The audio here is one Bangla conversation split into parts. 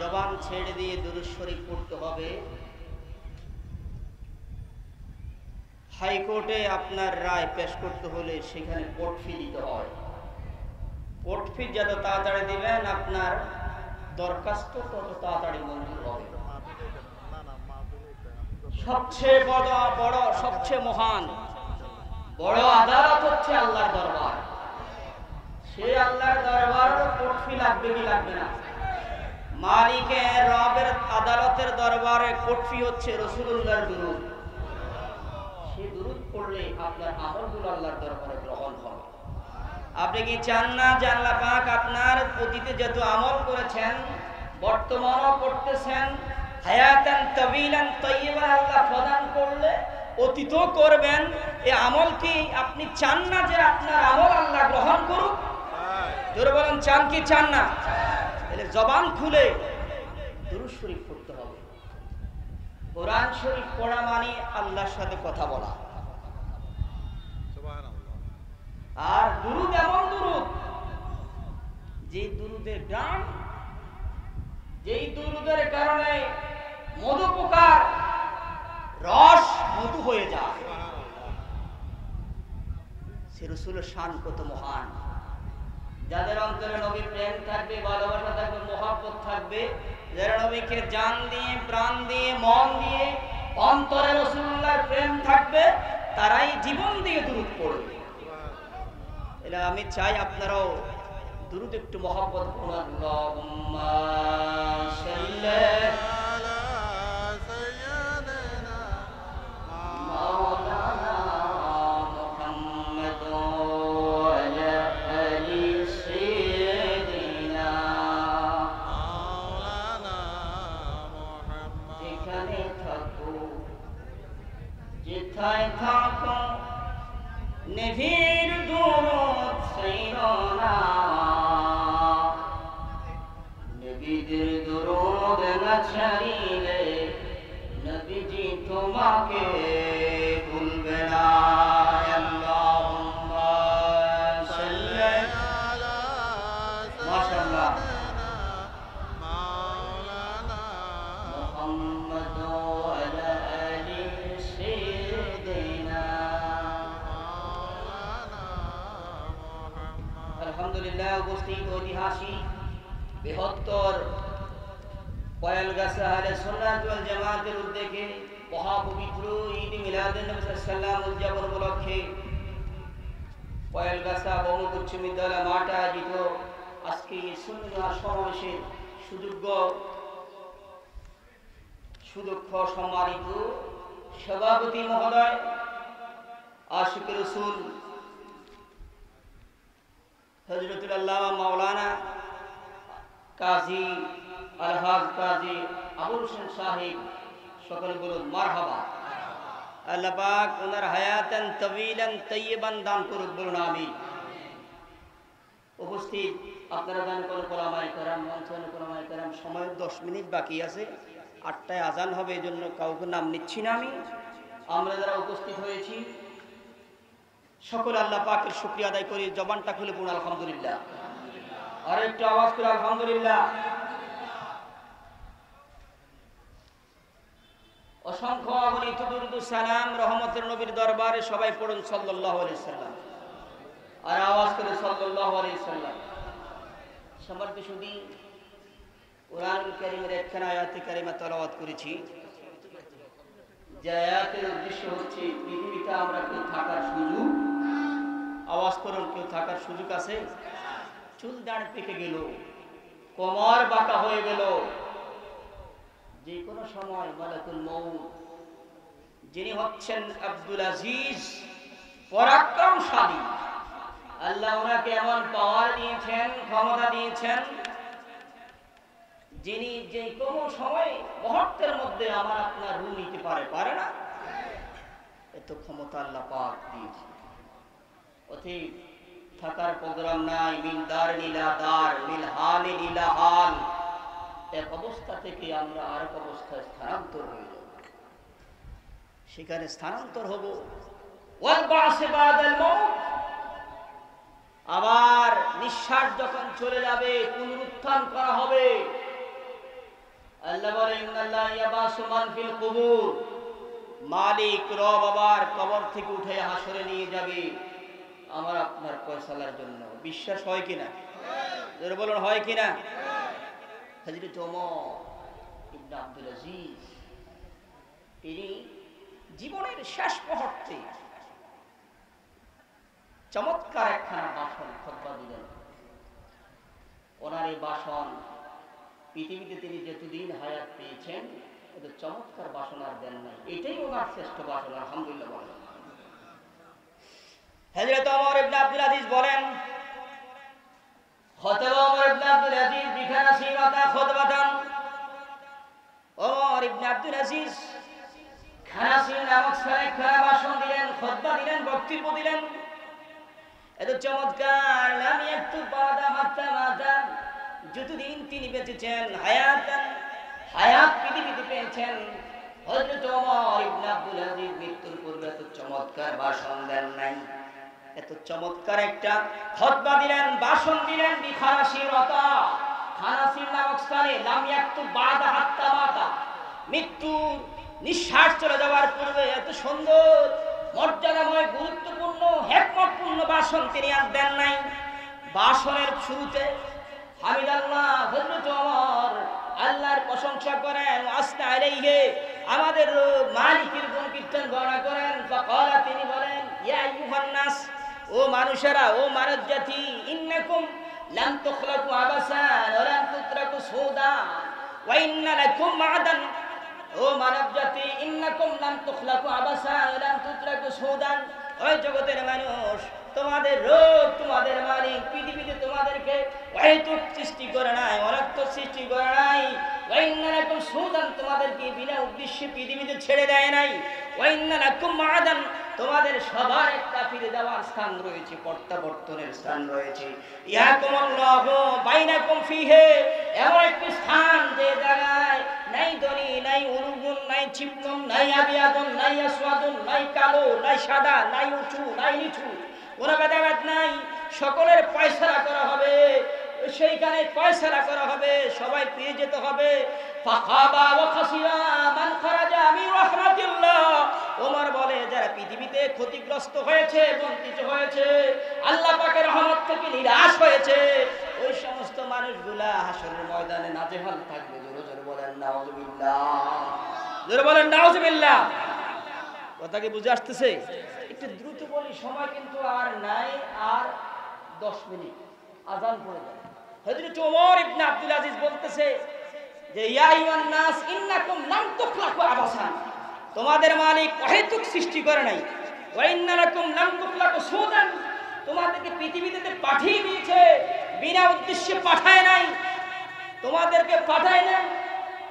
জবান ছেড়ে দিয়ে দুরূদ শরীফ পড়তে হবে। হাইকোর্টে আপনার রায় পেশ করতে হলে সেখানে কোর্ট ফি দিতে হয়। কোর্ট ফি যত তাড়াতাড়ি দিবেন আপনার দরখাস্ত তত তাড়াতাড়ি মঞ্জুর হবে। সবচেয়ে বড় সবচেয়ে মহান বড় আদালত হচ্ছে আল্লাহর দরবার। সেই আল্লাহর দরবার কোর্ট ফি লাগবে কি লাগবে না? মালিকের রবের আদালতের দরবারে কোর্ট ফি হচ্ছে রাসূলুল্লাহর দুরূদ। সেই দুরূদ পড়লে আপনার আমলগুলো আল্লাহর দরবারে গ্রহণ হবে। আপনি কি চান না যে আল্লাহ পাক আপনার অতীতে যত আমল করেছেন বর্তমানও করতেছেন হায়াতান তাওয়িলান তাইয়্যিবান আল্লাহ প্রদান করলে অতীতও করবেন, এই আমল কি আপনি চান না যে আপনার আমল আল্লাহ গ্রহণ করুক? জোরে বলেন, চান কি চান না? তাহলে জবান খুলে দুরূদ শরীফ পড়তে হবে। কোরআন শরীফ পড়া মানে আল্লাহর সাথে কথা বলা। আর দুরূদ এমন দুরূদ যে দুরূদের গান, যেই দুরূদের কারণে মধু পোকার রস মধু হয়ে যায়। সে রাসূলের শান কত মহান। যাদের অন্তরে নবীর প্রেম থাকবে, ভালোবাসা থাকবে, মহব্বত থাকবে, যারা নবীকে জান দিয়ে প্রাণ দিয়ে মন দিয়ে অন্তরে রাসূলুল্লাহর প্রেম থাকবে, তারাই জীবন দিয়ে দুরূদ পড়বে। এটা আমি চাই আপনারাও দুরূদ একটু মহব্বত করুন। আল্লাহুম্মা সাল্লি আলা সাইয়্যিদিনা মাওলানা মুহাম্মদ ওয়া আলা আলি সাইয়্যিদিনা মাওলানা মুহাম্মদ। যেখানে থাকো যেথায় থাকো নবীর দুরূদ ছাইড়ো না, নবীর দুরূদ না ছাড়িলে নবীজি তোমাকে ভুলবে না। আল্লাহুম্মা সাল্লি আলা মাশাআল্লাহ মাওলানা মুহাম্মদ ওয়া আলা আলি সাইয়্যিদিনা। আলহামদুলিল্লাহ, উপস্থিত ঐতিহাসিক বৃহত্তর পয়েলগাছা আহলে সুন্নাত ওয়াল জামাতের উদ্যোগে মহাপবিত্র ঈদ মিলাদুন নবী সাল্লাল্লাহু আলাইহি উদযাপন উপলক্ষে পয়েলগাছা বহুমুখী উচ্চ বিদ্যালয় মাঠে আয়োজিত আজকে এই সুন্দর সমাবেশের সুদক্ষ সম্মানিত সভাপতি মহোদয়, আশিক রাসূল হযরতুল আল্লামা মাওলানা কাজী আলহাজ কাজী আবুল হোসেন সাহেব, সকল বলুন মারহাবা। আল্লাহ পাক ওনার হায়াতান তাওয়িলান তাইয়্যিবান দান করুক, বলুন আমিন। উপস্থিত আপনারা জানেন কোন ওলামায়ে কেরাম, মঞ্চে ওলামায়ে কেরাম, সময় 10 মিনিট বাকি আছে, 8টায় আজান হবে, এই জন্য কাউকে নাম নিচ্ছি না আমি। আমরা যারা উপস্থিত হয়েছি সকল আল্লাহ পাকের শুকরিয়া আদায় করি। জবানটা খুলে পড়ুন আলহামদুলিল্লাহ। আর একটু আওয়াজ করে আলহামদুলিল্লাহ। অসংখ্য অগণিত দুরূদ ও সালাম রহমতের নবীর দরবারে সবাই পড়ুন সাল্লাল্লাহু আলাইহি সাল্লাম। আর আওয়াজ করে সাল্লাল্লাহু আলাইহি সাল্লাম। সম্মানিত সুধী, কোরআনুল কারীমের একখানা আয়াতে কারিমা তেলাওয়াত করেছি, যে আয়াতের উদ্দেশ্য হচ্ছে পৃথিবীতে আমরা কেউ থাকার সুযোগ, আওয়াজ করুন, কেউ থাকার সুযোগ আছে? চুল দাঁড় পেকে গেল, কোমর বাঁকা হয়ে গেল, যে কোনো সময় মালাকুল মউত, যিনি হচ্ছেন আব্দুল আজিজ পরাক্রমশালী, আল্লাহ ওনাকে এমন পাওয়ার দিয়েছেন, ক্ষমতা দিয়েছেন, যিনি যে কোনো সময় মুহূর্তের মধ্যে আমার আপনার রূহ নিতে পারে না? এত ক্ষমতা আল্লাহ পাক দিয়েছে। অতএব থাকার প্রোগ্রাম নাই, মিন দারিন ইলা দার, মিন হালিন ইলা হাল, এক অবস্থা থেকে আমরা আরেক অবস্থায় স্থানান্তর হয়ে যাব, সেখানে স্থানান্তর হব। ওয়াল বা'স বাদাল মাউত, আবার নিঃশ্বাস যখন চলে যাবে পুনরুত্থান করা হবে। আল্লাহ বলেন ইন্নাল্লাহ ইয়াবাসু মান ফিল কুবুর, মালিক রব আবার কবর থেকে উঠে হাসরে নিয়ে যাবে আমার আপনার ফয়সালার জন্য। বিশ্বাস হয় কিনা? জোরে বলুন হয় কিনা? হযরত ওমর ইবনে আব্দুল আজিজ তিনি জীবনের শেষ মুহূর্তে চমৎকার একখানা ভাষণ খুতবা দিলেন। ওনার এই ভাষণ পৃথিবীতে তিনি যতদিন হায়াত পেয়েছেন এত চমৎকার ভাষণ আর দেন নাই। এটাই ওনার শ্রেষ্ঠ ভাষণ, আলহামদুলিল্লাহ বলেন। হযরত ওমর ইবনে আব্দুল আজিজ বলেন, খতবা ওমর ইবনে আব্দুল আজিজ বিখানাসিমাতা খুতবাতান। ওমর ইবনে আব্দুল আজিজ খানাসিন নামক স্থানে খানা ভাষণ দিলেন, খুতবা দিলেন, বক্তব্য দিলেন। এত চমৎকার লাম ইয়াকতু বাদা হাত্তা মাতা, যতদিন তিনি বেঁচেছেন হায়াত পৃথিবীতে পেয়েছেন হযরত ওমর ইবনে আব্দুল আজিজ মৃত্যুর পূর্বে এত চমৎকার ভাষণ দেন নাই। এত চমৎকার একটা খুতবা দিলেন, ভাষণ দিলেন বিখানাসিরতা, খানাসির নামক স্থানে লাম ইয়াকতু বাদা হাত্তা মাতা, মৃত্যু নিঃশ্বাস চলে যাওয়ার পূর্বে এত সুন্দর মর্যাদাময় গুরুত্বপূর্ণ হিকমতপূর্ণ ভাষণ তিনি আর দেন নাই। ভাষণের শুরুতে হামিদাল্লাহ হযরত ওমর আল্লাহর প্রশংসা করেন, আসনা আলাইহি আমাদের মালিকের গুণ কীর্তন বর্ণনা করেন। ফাকালা তিনি বলেন, ইয়া আইয়ুহান নাস, ও মানুষেরা, ও মানব জাতি, ইন্নাকুম লাম তুখলাকু আবাসান ওয়া লাম তুতরাকু সুদান ওয়া ইন্না লাকুম মা'দান, ও মানব জাতি, ইন্নাকুম লাম তুখলাকু আবাসান ওয়া লাম তুতরাকু সুদান, ওই জগতের মানুষ, তোমাদের রব তোমাদের মালিক পৃথিবীতে তোমাদেরকে অহেতুক সৃষ্টি করে নাই, অনর্থক সৃষ্টি করে নাই। ওয়া ইন্না লাকুম সুদান, তোমাদেরকে বিনা উদ্দেশ্যে পৃথিবীতে ছেড়ে দেয় নাই। ওয়া ইন্না লাকুম মা'দান, তোমাদের সবার একটা ফিরে যাওয়ার স্থান রয়েছে, প্রত্যাবর্তনের স্থান রয়েছে। ইয়াকুমুল্লাহু বাইনাকুম ফিহি, এমন একটি স্থান যে জায়গায় নাই ধনী, নাই উলুগুন, নাই চিপকন, নাই আবিয়াদন, নাই আসওয়াদন, নাই কালো, নাই সাদা, নাই উঁচু, নাই নিচু, কোনো ভেদাভেদ নাই। সকলের ফয়সালা করা হবে, সেইখানে ফয়সালা করা হবে, সবাই পেয়ে যেতে হবে। ফাখাবা ওয়া খাসিরা মান খারাজা মিন রাহমাতিল্লাহ, ওমর বলে যারা পৃথিবীতে ক্ষতিগ্রস্ত হয়েছে, বঞ্চিত হয়েছে, আল্লাহ পাকের রহমত থেকে নিরাশ হয়েছে, ওই সমস্ত মানুষগুলা হাসরের ময়দানে নাজেহাল থাকবে। জোরে জোরে বলেন নাউযুবিল্লাহ, জোরে বলেন নাউযুবিল্লাহ। কথা কি বুঝে আসতেছে? একটু দ্রুত বলি, সময় কিন্তু আর নাই, আর 10 মিনিট আযান পড়ে যাবে। হযরত ওমর ইবনে আব্দুল আজিজ বলতেছে যে ইয়া আইয়ুহান নাস ইন্নাকুম লাম তুখলাকু আবাসান, তোমাদের মালিক অহেতুক সৃষ্টি করে নাই। ওয়া ইন্না লাকুম লাম তুখলাকু সুদান, তোমাদেরকে পৃথিবীতে পাঠিয়ে দিয়েছে, বিনা উদ্দেশ্যে পাঠায় নাই, তোমাদেরকে পাঠায় নাই।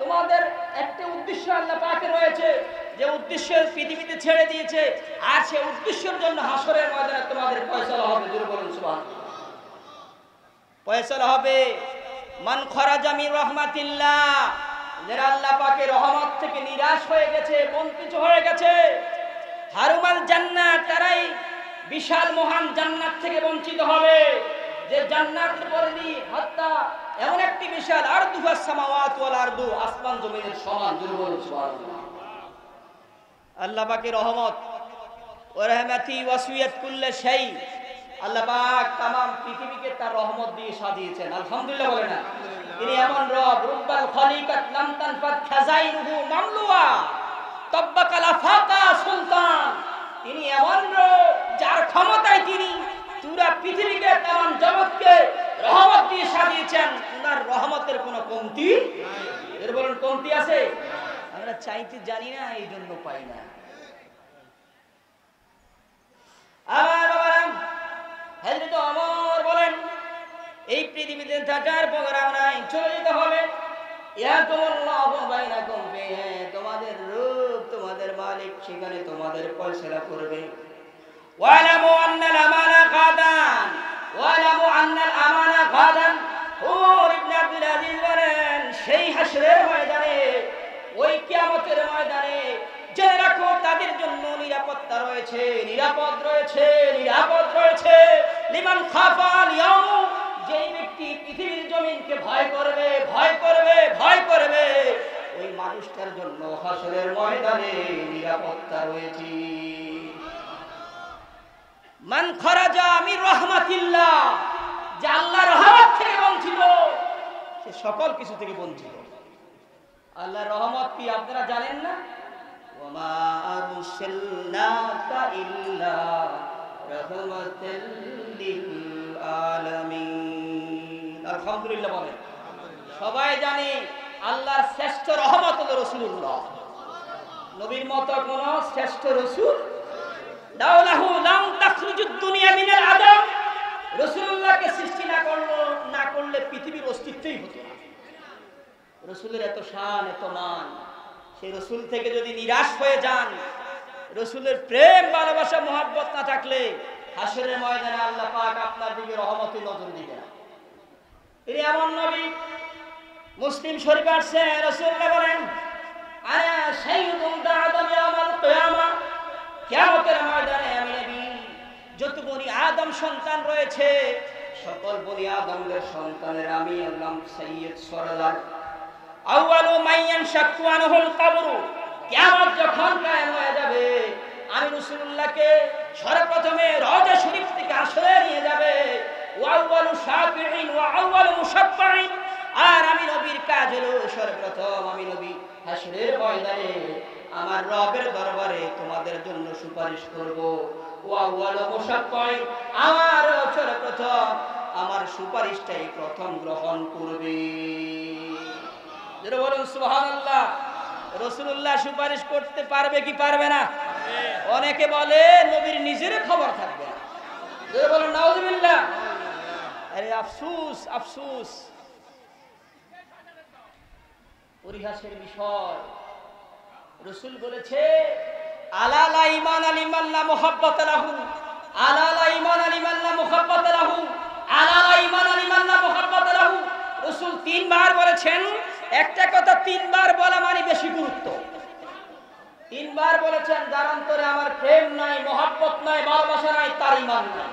তোমাদের একটা উদ্দেশ্য আল্লাহ পাকে রয়েছে, যে উদ্দেশ্য পৃথিবীতে ছেড়ে দিয়েছে, আর সেই উদ্দেশ্যের জন্য হাসরের ময়দানে তোমাদের ফয়সালা হবে। জোরে বলুন সুবহানাল্লাহ। ফয়সালা হবে মান খারাজা মিন রাহমাতিল্লাহ, যারা আল্লাহ পাকের রহমত থেকে নিরাশ হয়ে গেছে, বঞ্চিত হয়ে গেছে। হারুমাল জান্নাত, তারাই বিশাল মহান জান্নাত থেকে বঞ্চিত হবে, যে জান্নাতের পরিধি হাত্তা এমন একটি বিশাল, আরদুহাস সামাওয়াতু ওয়াল আরদু, আসমান জমিনের সমান। জোরে বলুন সুবহানাল্লাহ। আল্লাহ পাকের রহমত, ওয়া রাহমাতি ওয়াসিয়াত কুল্লা শাই, আল্লাহ পাক तमाम পৃথিবীকে তার রহমত দিয়ে সাজিয়েছেন। আলহামদুলিল্লাহ বলেন না? তিনি এমন রব, রুব্বাল খলিকাত লাম তানফাত খাজাইনুহু মামলুয়া তাব্বাকাল আফাকা সুলতান, তিনি এমন রব যার ক্ষমতায় তিনি পুরা পৃথিবীকে, तमाम জগৎকে রহমত দিয়ে সাজিয়েছেন। ওনার রহমতের কোনো কমতি নাই। এর বলেন কমতি আছে? আমরা চাইতে জানি না, এই জন্য পাই না। আমার বাবারা, হযরত ওমর বলেন এই পৃথিবীতে থাকার প্রোগ্রাম নাই, চলে যেতে হবে। ইয়াকুমুল্লাহু বাইনাকুম ফিহি, তোমাদের রূপ তোমাদের মালিক সেখানে তোমাদের ফয়সালা করবে। ওয়ালামু আন্নাল আমানা গাদান, ওয়ালামু আন্নাল আমানা গাদান। ওমর ইবনে আব্দুল আজিজ বলেন সেই হাসরের ময়দানে, ওই কিয়ামতের ময়দানে জেনে রাখো তাদের জন্য নিরাপত্তা রয়েছে, নিরাপদ রয়েছে, নিরাপদ রয়েছে। লিমান খাফাল ইয়াউম, যেই ব্যক্তি পৃথিবীর জমিনকে ভয় করবে, ভয় করবে, ভয় করবে, মানুষটার জন্য হাসরের ময়দানে নিরাপত্তা রয়েছে। মান খরাজা মির রাহমাতিল্লাহ, যে আল্লাহর রহমত থেকে বঞ্চিত, সে সকল কিছু থেকে বঞ্চিত। আল্লাহর রহমত কি আপনারা জানেন না? ওমা আরসালনাকা ইল্লা রাহমাতাল লিল আলামিন। আলহামদুলিল্লাহ বলেন। সবাই জানে আল্লাহর শ্রেষ্ঠ রহমত হলো রাসূলুল্লাহ। নবীর মতো কোন শ্রেষ্ঠ রাসূল দাওলাহু লাম তাখরুজুদ দুনিয়া মিনাল আদম। রাসূলুল্লাহকে সৃষ্টি না করলে পৃথিবীর অস্তিত্বই হতো না। রাসূলের এত শান, এত মান, সেই রাসূল থেকে যদি নিরাশ হয়ে যান, রাসূলের প্রেম ভালোবাসা মহব্বত না থাকলে হাসরের ময়দানে আল্লাহ পাক আপনার দিকে রহমতের নজর দিবে না। তিনি এমন নবী, মুসলিম শরীফ আসছে, রাসূলুল্লাহ বলেন আনা সাইয়্যিদুল আদম ইয়াউমাল কিয়ামা, কিয়ামতের ময়দানে আমি নবী যত বনি আদম সন্তান রয়েছে সকল বনি আদমদের সন্তানের আমি আল্লাহ সাইয়্যিদ সরদার। আউয়ালু মাইয়ান শাক্কু আনহুল কবর, কিয়ামত যখন কায়েম হয়ে যাবে আমি রাসূলুল্লাহকে সর্বপ্রথমে রওজা শরীফ থেকে আসরে নিয়ে যাবে। ওয়া আউয়ালু শাফিঈন ওয়া আউয়ালু মুশাফফাঈন, আর আমি নবীর কাজ হলো সর্বপ্রথম আমি নবী হাসরের ময়দানে আমার রবের দরবারে তোমাদের জন্য সুপারিশ করব। ওয়া আউয়ালু মুশাফফাঈন, আমার সর্বপ্রথম আমার সুপারিশটাই প্রথম গ্রহণ করবে। যারা বলেন সুবহানাল্লাহ। রাসূলুল্লাহ সুপারিশ করতে পারবে কি পারবে না? অনেকে বলে নবীর নিজের খবর থাকবে না। যারা বলেন নাউযুবিল্লাহ। আরে আফসোস, আফসোস, পরিহাসের বিষয়। রাসূল বলেছে আলা লা ঈমান লিমান লা মুহাব্বাতা লাহু, আলা লা ঈমান লিমান লা মুহাব্বাতা লাহু, আলা লা ঈমান লিমান লা মুহাব্বাতা লাহু। রাসূল তিনবার বলেছেন, একটা কথা তিনবার বলা মানে বেশি গুরুত্ব। তিনবার বলেছেন যার অন্তরে আমার প্রেম নাই, মহব্বত নাই, ভালোবাসা নাই, তার ঈমান নাই।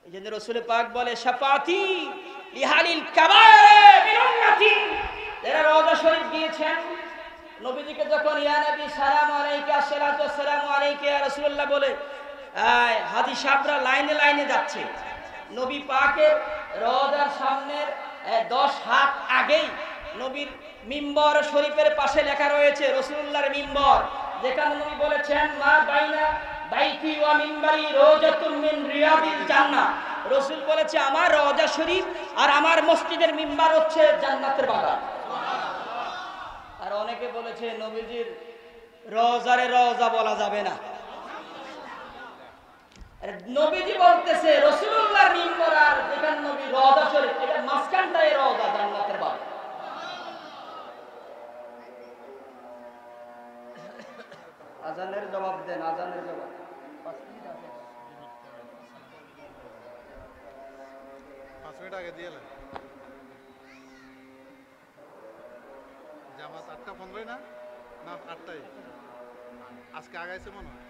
এই জন্য রাসূল পাক বলে শাফাতি লিহালিল কাবায়ের মিন উম্মতি। যারা রওজা শরীফ গিয়েছেন, নবীজিকে যখন ইয়া নবী সালাম আলাইকা আসসালাতু ওয়াসসালামু আলাইকা ইয়া রাসূলুল্লাহ বলে হাজী সাহেবরা লাইনে লাইনে যাচ্ছে, নবী পাকের রওজার সামনের 10 হাত আগেই নবীর মিম্বর শরীফের পাশে লেখা রয়েছে রাসূলুল্লাহর মিম্বর, যেখানে নবী বলেছেন মা বাইনা বাইতি ওয়া মিম্বারি রওজাতুম মিন রিয়াদিল জান্নাহ। রাসূল বলেছে আমার রওজা শরীফ আর আমার মসজিদের মিম্বার হচ্ছে জান্নাতের বাগান। আর অনেকে বলেছে নবীজির রওজারে রওজা বলা যাবে না। নবীজি বলতেছে রাসূলুল্লাহর মিম্বর আর যেখানে নবী রওজা শরীফ, এটা মাঝখানটায় রওজা জান্নাতের বাগান। আজানের জবাব দেন, আজানের জবাব। 5 মিনিট আগে দিয়ে জামাত 8:15 না 8টায় আজকে আগাইছে মনে হয়।